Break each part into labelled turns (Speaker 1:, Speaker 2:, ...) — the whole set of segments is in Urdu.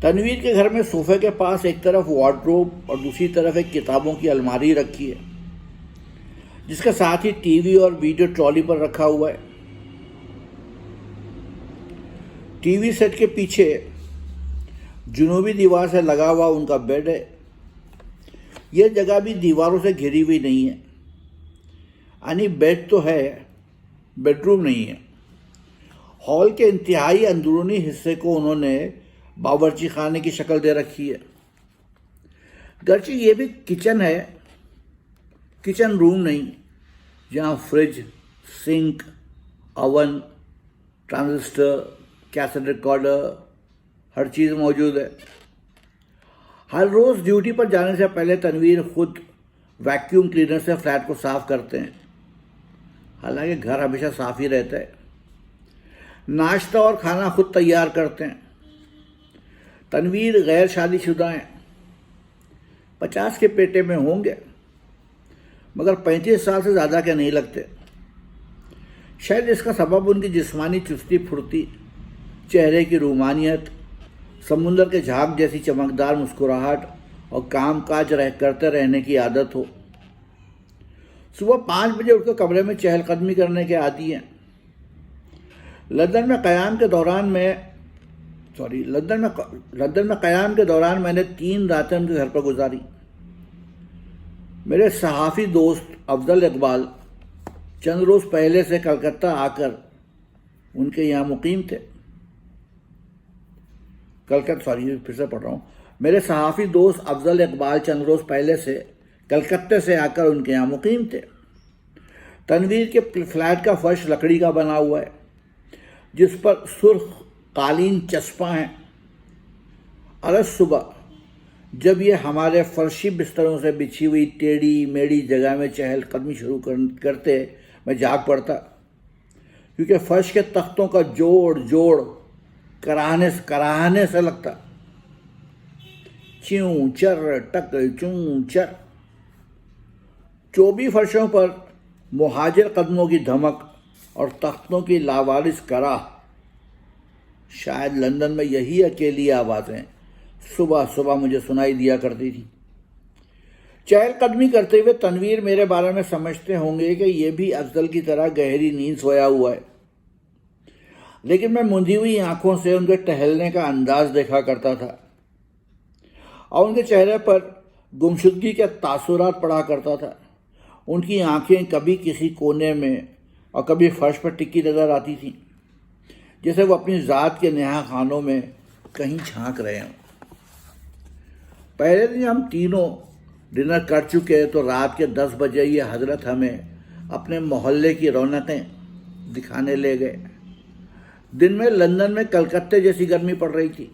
Speaker 1: تنویر کے گھر میں صوفے کے پاس ایک طرف وارڈروب اور دوسری طرف ایک کتابوں کی الماری رکھی ہے، جس کے ساتھ ہی ٹی وی اور ویڈیو ٹرالی پر رکھا ہوا ہے۔ ٹی وی سیٹ کے پیچھے جنوبی دیوار سے لگا ہوا ان کا بیڈ ہے۔ یہ جگہ بھی دیواروں سے گھری ہوئی نہیں ہے، یعنی بیڈ تو ہے، بیڈ روم نہیں ہے۔ ہال کے انتہائی اندرونی حصے کو انہوں نے باورچی خانے کی شکل دے رکھی ہے۔ گرچہ یہ بھی کچن ہے، کچن روم نہیں، جہاں fridge, sink, oven, transistor, cassette recorder, ہر چیز موجود ہے۔ ہر روز ڈیوٹی پر جانے سے پہلے تنویر خود ویکیوم کلینر سے فلیٹ کو صاف کرتے ہیں، حالانکہ گھر ہمیشہ صاف ہی رہتا ہے۔ ناشتہ اور کھانا خود تیار کرتے ہیں۔ تنویر غیر شادی شدہ ہیں، 50 کے پیٹے میں ہوں گے، مگر 35 سال سے زیادہ کے نہیں لگتے۔ شاید اس کا سبب ان کی جسمانی چستی پھرتی، چہرے کی رومانیت، سمندر کے جھاگ جیسی چمکدار مسکراہٹ اور کام کاج کرتے رہنے کی عادت ہو۔ صبح 5 بجے اٹھ کر کمرے میں چہل قدمی کرنے کے عادی ہیں۔ لندن میں قیام کے دوران میں نے 3 راتیں ان کے گھر پر گزاری۔ میرے صحافی دوست افضل اقبال چند روز پہلے سے کلکتہ آ کر ان کے یہاں مقیم تھے۔ میرے صحافی دوست افضل اقبال چند روز پہلے سے کلکتہ سے آ کر ان کے یہاں مقیم تھے۔ تنویر کے فلیٹ کا فرش لکڑی کا بنا ہوا ہے، جس پر سرخ قالین چسپاں ہیں۔ الگ صبح جب یہ ہمارے فرشی بستروں سے بچھی ہوئی ٹیڑھی میڑھی جگہ میں چہل قدمی شروع کرتے، میں جاگ پڑتا، کیونکہ فرش کے تختوں کا جوڑ کراہنے سے لگتا۔ چیوں چر ٹک چوں چر، چوبی فرشوں پر مہاجر قدموں کی دھمک اور تختوں کی لاوارث کراہ۔ شاید لندن میں یہی اکیلی آوازیں صبح صبح مجھے سنائی دیا کرتی تھی۔ چہل قدمی کرتے ہوئے تنویر میرے بارے میں سمجھتے ہوں گے کہ یہ بھی افضل کی طرح گہری نیند سویا ہوا ہے، لیکن میں مندھی ہوئی آنکھوں سے ان کے ٹہلنے کا انداز دیکھا کرتا تھا، اور ان کے چہرے پر گمشدگی کے تاثرات پڑا کرتا تھا۔ ان کی آنکھیں کبھی کسی کونے میں اور کبھی فرش پر ٹکی نظر آتی تھیں، جیسے وہ اپنی ذات کے نہا خانوں میں کہیں جھانک رہے ہوں۔ پہلے دن ہم تینوں ڈنر کر چکے تو رات کے 10 بجے یہ حضرت ہمیں اپنے محلے کی رونقیں دکھانے لے گئے۔ دن میں لندن میں کلکتہ جیسی گرمی پڑ رہی تھی،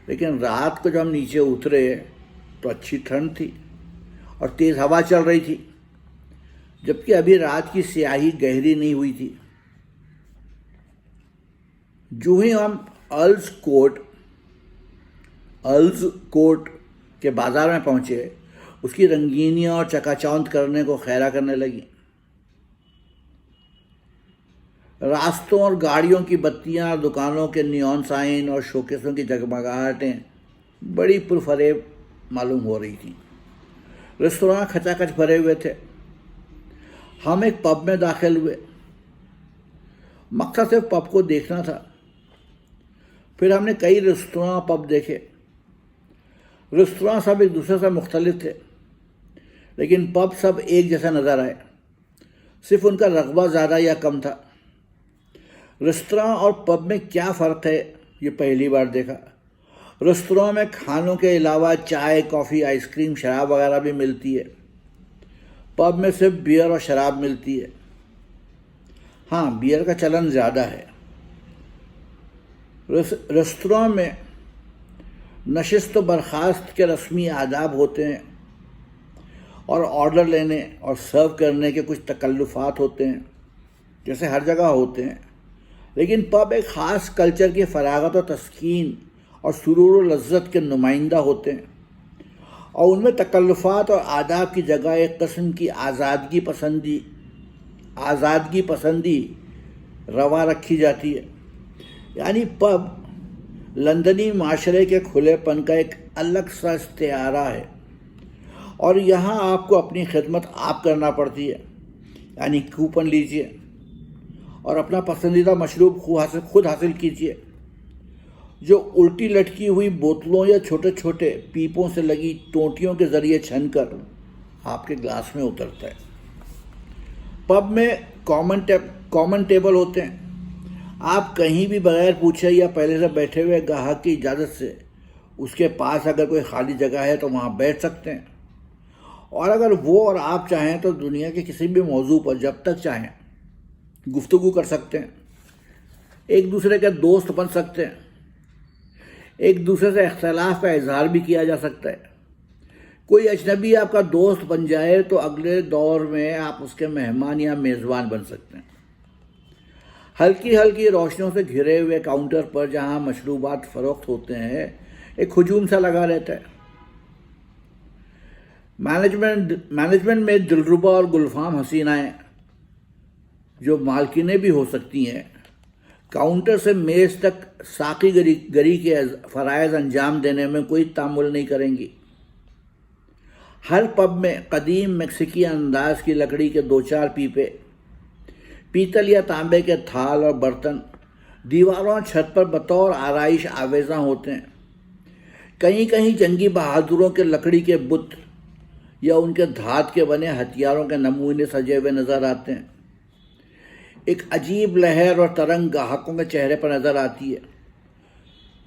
Speaker 1: لیکن رات کو جب ہم نیچے اترے تو اچھی ٹھنڈ تھی اور تیز ہوا چل رہی تھی، جبکہ ابھی رات کی سیاہی گہری نہیں ہوئی تھی۔ جو ہی ہم ارلز کوٹ کے بازار میں پہنچے، اس کی رنگینیاں اور چکا چوندھ کرنے کو خیرہ کرنے لگی۔ راستوں اور گاڑیوں کی بتیاں، دکانوں کے نیون سائن اور شوکیسوں کی جگمگاہٹیں بڑی پرفریب معلوم ہو رہی تھیں۔ ریستوراں کھچا کھچ بھرے ہوئے تھے۔ ہم ایک پب میں داخل ہوئے۔ مقصد صرف پب کو دیکھنا تھا۔ پھر ہم نے کئی ریستوراں پب دیکھے۔ ریستوراں سب ایک دوسرے سے مختلف تھے، لیکن پب سب ایک جیسا نظر آئے، صرف ان کا رقبہ زیادہ یا کم تھا۔ ریستوراں اور پب میں کیا فرق ہے، یہ پہلی بار دیکھا۔ ریستوراں میں کھانوں کے علاوہ چائے، کافی، آئس کریم، شراب وغیرہ بھی ملتی ہے۔ پب میں صرف بیئر اور شراب ملتی ہے۔ ہاں، بیئر کا چلن زیادہ ہے۔ ریستوراں میں نشست و برخاست کے رسمی آداب ہوتے ہیں، اور آرڈر لینے اور سرو کرنے کے کچھ تکلفات ہوتے ہیں، جیسے ہر جگہ ہوتے ہیں۔ لیکن پب ایک خاص کلچر کی فراغت و تسکین اور سرور و لذت کے نمائندہ ہوتے ہیں، اور ان میں تکلفات اور آداب کی جگہ ایک قسم کی آزادگی پسندی روا رکھی جاتی ہے۔ یعنی پب لندنی معاشرے کے کھلے پن کا ایک الگ سا استعارہ ہے، اور یہاں آپ کو اپنی خدمت آپ کرنا پڑتی ہے، یعنی کوپن لیجئے اور اپنا پسندیدہ مشروب خود حاصل کیجئے، جو الٹی لٹکی ہوئی بوتلوں یا چھوٹے چھوٹے پیپوں سے لگی ٹوٹیوں کے ذریعے چھن کر آپ کے گلاس میں اترتا ہے۔ پب میں کامن ٹیبل ہوتے ہیں، آپ کہیں بھی بغیر پوچھے یا پہلے سے بیٹھے ہوئے گاہک کی اجازت سے اس کے پاس اگر کوئی خالی جگہ ہے تو وہاں بیٹھ سکتے ہیں، اور اگر وہ اور آپ چاہیں تو دنیا کے کسی بھی موضوع پر جب تک چاہیں گفتگو کر سکتے ہیں، ایک دوسرے کے دوست بن سکتے ہیں، ایک دوسرے سے اختلاف کا اظہار بھی کیا جا سکتا ہے۔ کوئی اجنبی آپ کا دوست بن جائے تو اگلے دور میں آپ اس کے مہمان یا میزبان بن سکتے ہیں۔ ہلکی ہلکی روشنیوں سے گھرے ہوئے کاؤنٹر پر جہاں مشروبات فروخت ہوتے ہیں ایک ہجوم سا لگا رہتا ہے۔ مینجمنٹ میں دلربا اور گلفام حسینائیں جو مالکنیں بھی ہو سکتی ہیں، کاؤنٹر سے میز تک ساقی گری کے فرائض انجام دینے میں کوئی تامل نہیں کریں گی۔ ہر پب میں قدیم میکسیکی انداز کی لکڑی کے 2-4 پیپے، پیتل یا تانبے کے تھال اور برتن دیواروں اور چھت پر بطور آرائش آویزاں ہوتے ہیں۔ کہیں کہیں جنگی بہادروں کے لکڑی کے بت یا ان کے دھات کے بنے ہتھیاروں کے نمونے سجے ہوئے نظر آتے ہیں۔ ایک عجیب لہر اور ترنگ گاہکوں کے چہرے پر نظر آتی ہے۔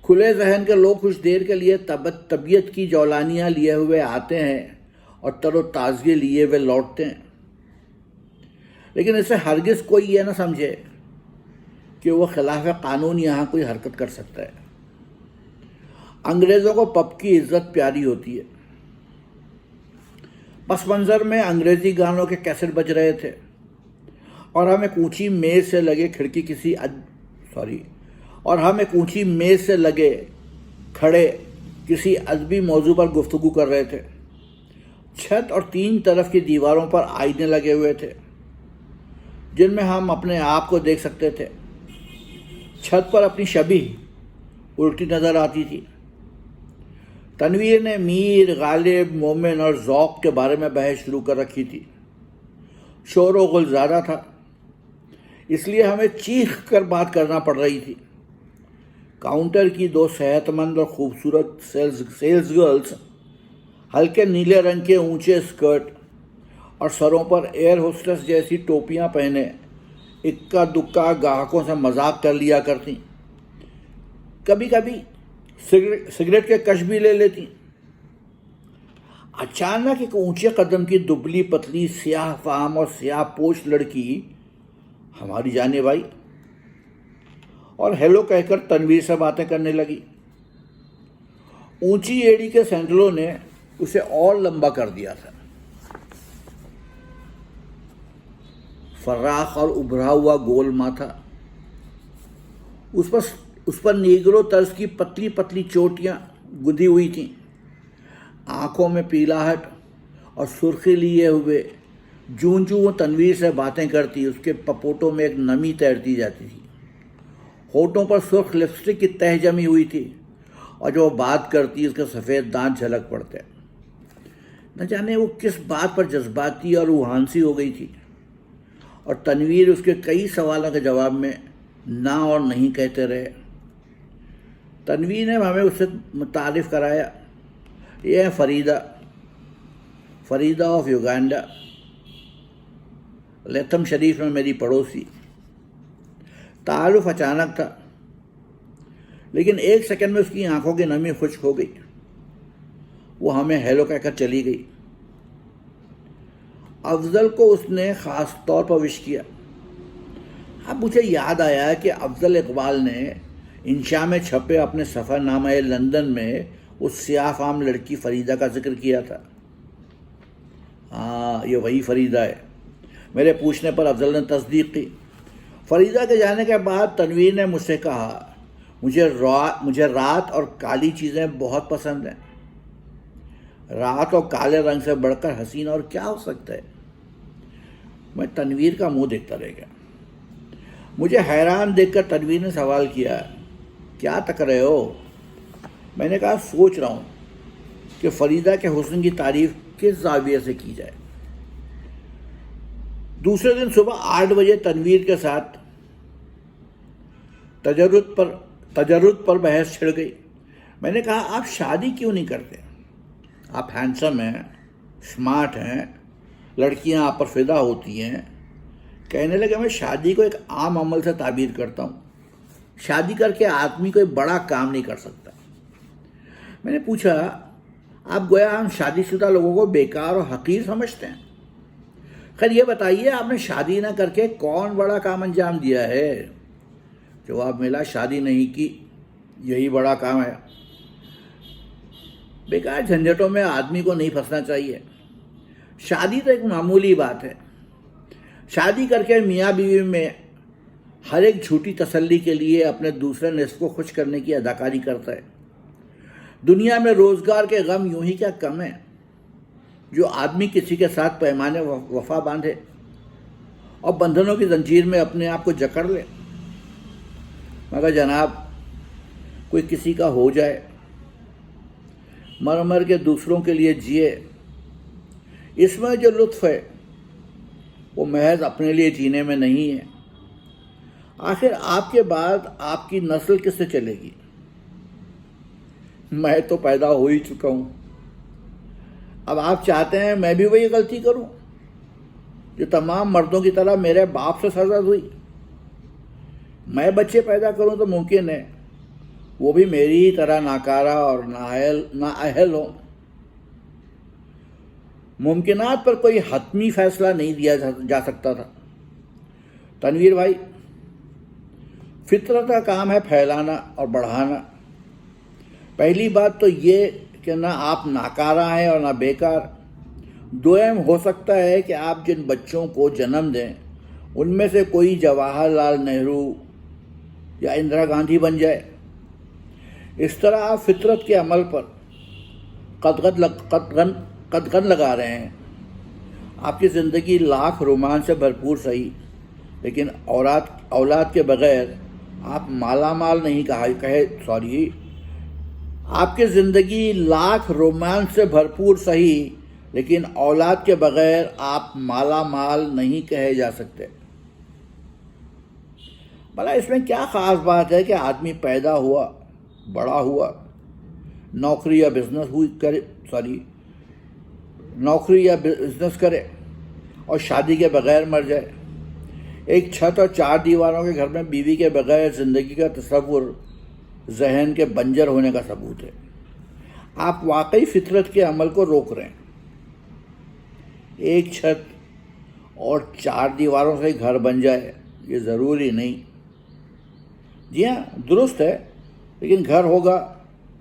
Speaker 1: کھلے ذہن کے لوگ کچھ دیر کے لیے طبیعت کی جولانیاں لیے ہوئے آتے ہیں اور تر و تازگی لیے ہوئے لوٹتے ہیں، لیکن اسے ہرگز کوئی یہ نہ سمجھے کہ وہ خلاف قانون یہاں کوئی حرکت کر سکتا ہے۔ انگریزوں کو پب کی عزت پیاری ہوتی ہے۔ پس منظر میں انگریزی گانوں کے کیسٹ بج رہے تھے، اور ہم ایک اونچی میز سے لگے کھڑے کسی ادبی موضوع پر گفتگو کر رہے تھے۔ چھت اور 3 طرف کی دیواروں پر آئینے لگے ہوئے تھے جن میں ہم اپنے آپ کو دیکھ سکتے تھے۔ چھت پر اپنی شبیہ الٹی نظر آتی تھی۔ تنویر نے میر، غالب، مومن اور ذوق کے بارے میں بحث شروع کر رکھی تھی۔ شور و غل زیادہ تھا، اس لیے ہمیں چیخ کر بات کرنا پڑ رہی تھی۔ کاؤنٹر کی 2 صحت مند اور خوبصورت سیلز گرلز ہلکے نیلے رنگ کے اونچے اسکرٹ اور سروں پر ایئر ہوسٹس جیسی ٹوپیاں پہنے اکا دکا گاہکوں سے مذاق کر لیا کرتیں، کبھی کبھی سگریٹ کے کش بھی لے لیتی۔ اچانک ایک اونچے قدم کی دبلی پتلی سیاہ فام اور سیاہ پوش لڑکی ہماری جانب آئی اور ہیلو کہہ کر تنویر سے باتیں کرنے لگی۔ اونچی ایڑی کے سینڈلوں نے اسے اور لمبا کر دیا تھا۔ فراخ اور ابھرا ہوا گول ماتھا، اس پر نیگرو طرز کی پتلی پتلی چوٹیاں گدھی ہوئی تھیں، آنکھوں میں پیلاہٹ اور سرخی لیے ہوئے جوں وہ تنویر سے باتیں کرتی اس کے پپوٹوں میں ایک نمی تیرتی جاتی تھی۔ ہونٹوں پر سرخ لپسٹک کی تہ جمی ہوئی تھی، اور جو وہ بات کرتی اس کے سفید دانت جھلک پڑتے۔ نہ جانے وہ کس بات پر جذباتی اور روحانسی ہو گئی تھی، اور تنویر اس کے کئی سوالوں کے جواب میں نہ اور نہیں کہتے رہے۔ تنویر نے ہمیں اس سے متعارف کرایا، یہ ہے فریدہ آف یوگانڈا، لیتھم شریف میں میری پڑوسی۔ تعارف اچانک تھا، لیکن 1 سیکنڈ میں اس کی آنکھوں کی نمی خشک ہو گئی۔ وہ ہمیں ہیلو کہہ کر چلی گئی۔ افضل کو اس نے خاص طور پر وش کیا۔ اب مجھے یاد آیا کہ افضل اقبال نے انشاء میں چھپے اپنے سفر نامہ لندن میں اس سیاہ فام لڑکی فریدہ کا ذکر کیا تھا۔ ہاں، یہ وہی فریدہ ہے۔ میرے پوچھنے پر افضل نے تصدیق کی۔ فریدہ کے جانے کے بعد تنویر نے مجھ سے کہا، مجھے رات اور کالی چیزیں بہت پسند ہیں۔ رات اور کالے رنگ سے بڑھ کر حسین اور کیا ہو سکتا ہے؟ میں تنویر کا منہ دیکھتا رہ گیا۔ مجھے حیران دیکھ کر تنویر نے سوال کیا، کیا تک رہے ہو؟ میں نے کہا سوچ رہا ہوں کہ فریدہ کے حسن کی تعریف کس زاویے سے کی جائے۔ دوسرے دن صبح 8 بجے تنویر کے ساتھ تجرد پر بحث چھڑ گئی۔ میں نے کہا آپ شادی کیوں نہیں کرتے؟ آپ ہینڈسم ہیں، اسمارٹ ہیں، لڑکیاں آپ پر فدا ہوتی ہیں۔ کہنے لگے میں شادی کو ایک عام عمل سے تعبیر کرتا ہوں، شادی کر کے آدمی کوئی بڑا کام نہیں کر سکتا۔ میں نے پوچھا آپ گویا ہم شادی شدہ لوگوں کو بیکار اور حقیر سمجھتے ہیں؟ خیر یہ بتائیے آپ نے شادی نہ کر کے کون بڑا کام انجام دیا ہے؟ جواب ملا شادی نہیں کی، یہی بڑا کام ہے۔ بیکار جھنجھٹوں میں آدمی کو نہیں پھنسنا چاہیے۔ شادی تو ایک معمولی بات ہے۔ شادی کر کے میاں بیوی میں ہر ایک جھوٹی تسلی کے لیے اپنے دوسرے نصف کو خوش کرنے کی اداکاری کرتا ہے۔ دنیا میں روزگار کے غم یوں ہی کیا کم ہیں جو آدمی کسی کے ساتھ پیمانے وفا باندھے اور بندھنوں کی زنجیر میں اپنے آپ کو جکڑ لے۔ مگر جناب کوئی کسی کا ہو جائے، مر مر کے دوسروں کے لیے جیے، اس میں جو لطف ہے وہ محض اپنے لیے جینے میں نہیں ہے۔ آخر آپ کے بعد آپ کی نسل کس سے چلے گی؟ میں تو پیدا ہو ہی چکا ہوں۔ اب آپ چاہتے ہیں میں بھی وہی غلطی کروں جو تمام مردوں کی طرح میرے باپ سے سرزد ہوئی؟ میں بچے پیدا کروں تو ممکن ہے وہ بھی میری ہی طرح ناکارہ اور نااہل ہوں۔ ممکنات پر کوئی حتمی فیصلہ نہیں دیا جا سکتا تھا۔ تنویر بھائی، فطرت کا کام ہے پھیلانا اور بڑھانا۔ پہلی بات تو یہ کہ نہ آپ ناکارہ ہیں اور نہ بیکار۔ دوئم ہو سکتا ہے کہ آپ جن بچوں کو جنم دیں ان میں سے کوئی جواہر لال نہرو یا اندرا گاندھی بن جائے۔ اس طرح آپ فطرت کے عمل پر قدغن لگا رہے ہیں۔ آپ کی زندگی لاکھ رومان سے بھرپور سہی، لیکن اولاد کے بغیر آپ مالا مال نہیں آپ کی زندگی لاکھ رومان سے بھرپور سہی، لیکن اولاد کے بغیر آپ مالا مال نہیں کہے جا سکتے۔ بھلا اس میں کیا خاص بات ہے کہ آدمی پیدا ہوا، بڑا ہوا، نوکری یا بزنس کرے اور شادی کے بغیر مر جائے؟ ایک چھت اور 4 دیواروں کے گھر میں بیوی کے بغیر زندگی کا تصور ذہن کے بنجر ہونے کا ثبوت ہے۔ آپ واقعی فطرت کے عمل کو روک رہے ہیں۔ ایک چھت اور 4 دیواروں سے گھر بن جائے یہ ضروری نہیں۔ جی ہاں درست ہے، لیکن گھر ہوگا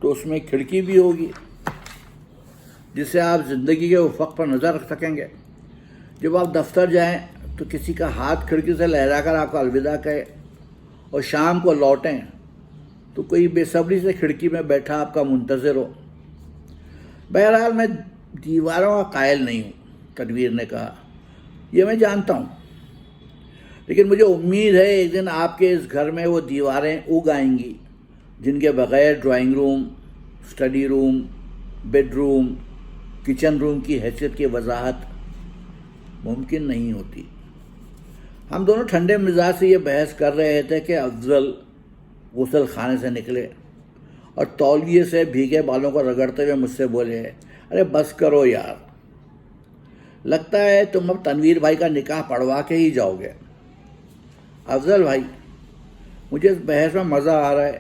Speaker 1: تو اس میں کھڑکی بھی ہوگی جس سے آپ زندگی کے افق پر نظر رکھ سکیں گے۔ جب آپ دفتر جائیں تو کسی کا ہاتھ کھڑکی سے لہرا کر آپ کو الوداع کہے، اور شام کو لوٹیں تو کوئی بے صبری سے کھڑکی میں بیٹھا آپ کا منتظر ہو۔ بہرحال میں دیواروں کا قائل نہیں ہوں، تنویر نے کہا، یہ میں جانتا ہوں، لیکن مجھے امید ہے ایک دن آپ کے اس گھر میں وہ دیواریں اگ آئیں گی جن کے بغیر ڈرائنگ روم، اسٹڈی روم، بیڈ روم، کچن روم کی حیثیت کی وضاحت ممکن نہیں ہوتی۔ ہم دونوں ٹھنڈے مزاج سے یہ بحث کر رہے تھے کہ افضل غسل خانے سے نکلے اور تولیے سے بھیگے بالوں کو رگڑتے ہوئے مجھ سے بولے، ارے بس کرو یار، لگتا ہے تم اب تنویر بھائی کا نکاح پڑھوا کے ہی جاؤ گے۔ افضل بھائی، مجھے اس بحث میں مزہ آ رہا ہے۔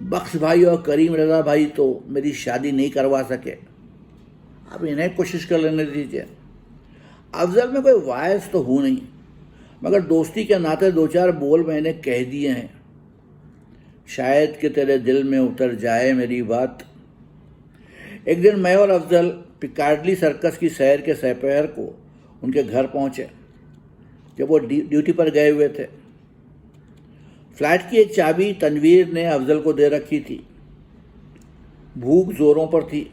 Speaker 1: بخش بھائی اور کریم رضا بھائی تو میری شادی نہیں کروا سکے، اب انہیں کوشش کر لینے دیجیے۔ افضل میں کوئی واعظ تو ہوں نہیں، مگر دوستی کے ناطے 2-4 بول میں نے کہہ دیے ہیں، شاید کہ تیرے دل میں اتر جائے میری بات۔ ایک دن میں اور افضل پیکارڈلی سرکس کی سیر کے سپہر کو ان کے گھر پہنچے جب وہ ڈیوٹی پر گئے ہوئے تھے۔ فلیٹ کی ایک چابی تنویر نے افضل کو دے رکھی تھی۔ بھوک زوروں پر تھی،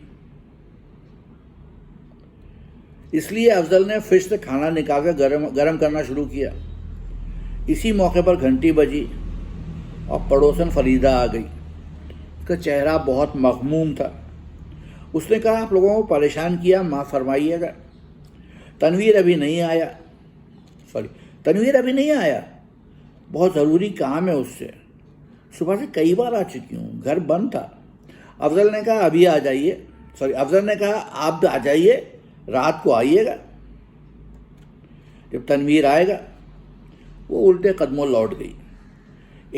Speaker 1: اس لیے افضل نے فریج سے کھانا نکال کر گرم کرنا شروع کیا۔ اسی موقع پر گھنٹی بجی۔ اور پڑوسن فریدہ آ گئی. اس کا چہرہ بہت مغموم تھا. اس نے کہا آپ لوگوں کو پریشان کیا، معاف فرمائیے گا. تنویر ابھی نہیں آیا، بہت ضروری کام ہے اس سے. صبح سے کئی بار آ چکی ہوں، گھر بند تھا. افضل نے کہا ابھی آ جائیے، افضل نے کہا آپ آ جائیے، رات کو آئیے گا. جب تنویر آئے گا وہ الٹے قدموں لوٹ گئی.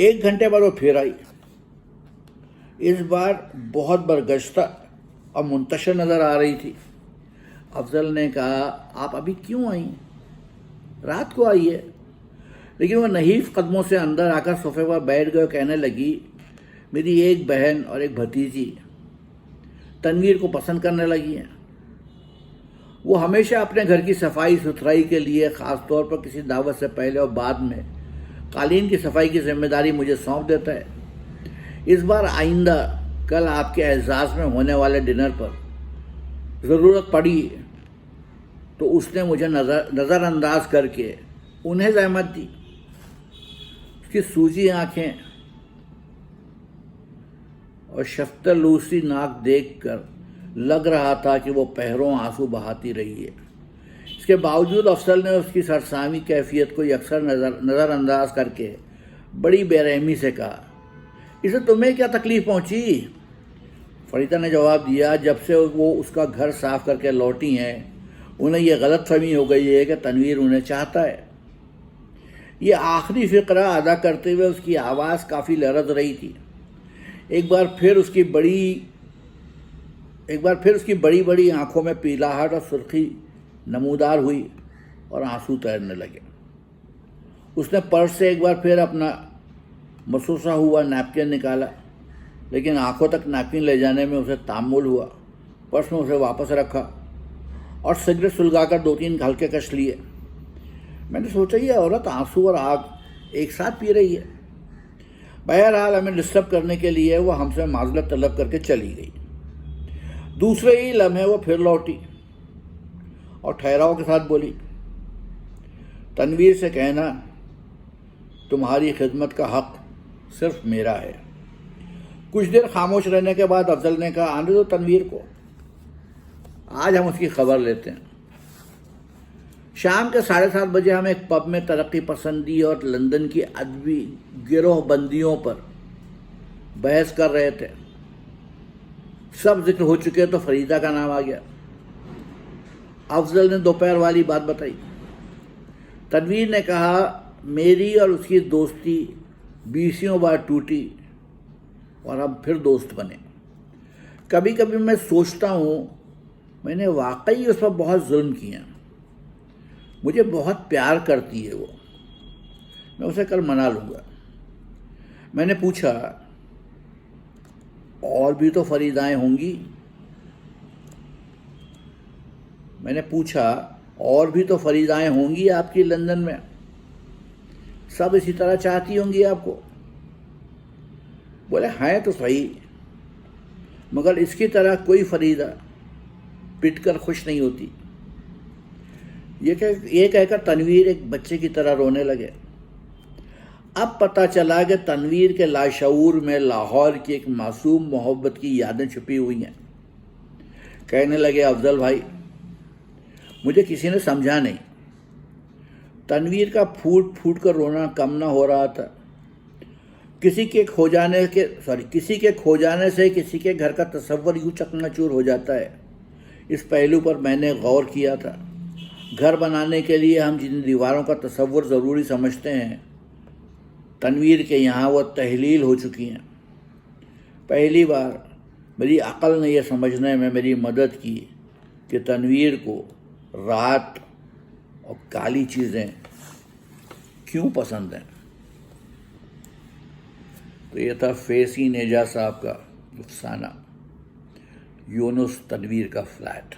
Speaker 1: 1 گھنٹے بعد وہ پھر آئی. اس بار بہت برگشتہ اور منتشر نظر آ رہی تھی. افضل نے کہا آپ ابھی کیوں آئیں، رات کو آئیے. لیکن وہ نحیف قدموں سے اندر آ کر صوفے پر بیٹھ گئے اور کہنے لگی میری ایک بہن اور ایک بھتیجی تنویر کو پسند کرنے لگی ہیں. وہ ہمیشہ اپنے گھر کی صفائی ستھرائی کے لیے، خاص طور پر کسی دعوت سے پہلے اور بعد میں، قالین کی صفائی کی ذمہ داری مجھے سونپ دیتا ہے. اس بار آئندہ کل آپ کے اعزاز میں ہونے والے ڈنر پر ضرورت پڑی تو اس نے مجھے نظر انداز کر کے انہیں زحمت دی. اس کی سوجی آنکھیں اور شفتلوسی ناک دیکھ کر لگ رہا تھا کہ وہ پہروں آنسو بہاتی رہی ہے. اس کے باوجود افضل نے اس کی سرسامی کیفیت کو یکسر نظر انداز کر کے بڑی بے رحمی سے کہا اسے تمہیں کیا تکلیف پہنچی؟ فریدہ نے جواب دیا جب سے وہ اس کا گھر صاف کر کے لوٹی ہیں انہیں یہ غلط فہمی ہو گئی ہے کہ تنویر انہیں چاہتا ہے. یہ آخری فقرہ ادا کرتے ہوئے اس کی آواز کافی لرز رہی تھی. ایک بار پھر اس کی بڑی بڑی آنکھوں میں پیلاہٹ اور سرخی نمودار ہوئی اور آنسو تیرنے لگے. اس نے پرس سے ایک بار پھر اپنا مصوصہ ہوا نیپکن نکالا، لیکن آنکھوں تک نیپکن لے جانے میں اسے تامل ہوا. پرس میں اسے واپس رکھا اور سگریٹ سلگا کر 2-3 ہلکے کش لیے. میں نے سوچا یہ عورت آنسو اور آگ ایک ساتھ پی رہی ہے. بہرحال ہمیں ڈسٹرب کرنے کے لیے وہ ہم سے معذرت طلب کر کے چلی گئی. دوسرے ہی لمحے وہ پھر لوٹی اور ٹھہراؤ کے ساتھ بولی تنویر سے کہنا تمہاری خدمت کا حق صرف میرا ہے. کچھ دیر خاموش رہنے کے بعد افضل نے کہا آنے دو تنویر کو، آج ہم اس کی خبر لیتے ہیں. شام کے 7:30 بجے ہم ایک پب میں ترقی پسندی اور لندن کی ادبی گروہ بندیوں پر بحث کر رہے تھے. سب ذکر ہو چکے تو فریدہ کا نام آ گیا. افضل نے دوپہر والی بات بتائی. تنویر نے کہا میری اور اس کی دوستی 20 بار ٹوٹی اور ہم پھر دوست بنے. کبھی کبھی میں سوچتا ہوں میں نے واقعی اس پر بہت ظلم کیا. مجھے بہت پیار کرتی ہے وہ، میں اسے کل منا لوں گا. میں نے پوچھا اور بھی تو فریدائیں ہوں گی؟ آپ کی لندن میں؟ سب اسی طرح چاہتی ہوں گی آپ کو؟ بولے ہیں تو صحیح، مگر اس کی طرح کوئی فریدہ پٹ کر خوش نہیں ہوتی. یہ کہہ کر تنویر ایک بچے کی طرح رونے لگے. اب پتہ چلا کہ تنویر کے لاشعور میں لاہور کی ایک معصوم محبت کی یادیں چھپی ہوئی ہیں. کہنے لگے افضل بھائی مجھے کسی نے سمجھا نہیں. تنویر کا پھوٹ پھوٹ کر رونا کم نہ ہو رہا تھا. کسی کے کھو جانے سے کسی کے گھر کا تصور یوں چکنا چور ہو جاتا ہے. اس پہلو پر میں نے غور کیا تھا. گھر بنانے کے لیے ہم جن دیواروں کا تصور ضروری سمجھتے ہیں تنویر کے یہاں وہ تحلیل ہو چکی ہیں. پہلی بار میری عقل نے یہ سمجھنے میں میری مدد کی کہ تنویر کو رات اور کالی چیزیں کیوں پسند ہیں. تو یہ تھا فیض نیجا صاحب کا افسانہ یونس تنویر کا فلیٹ.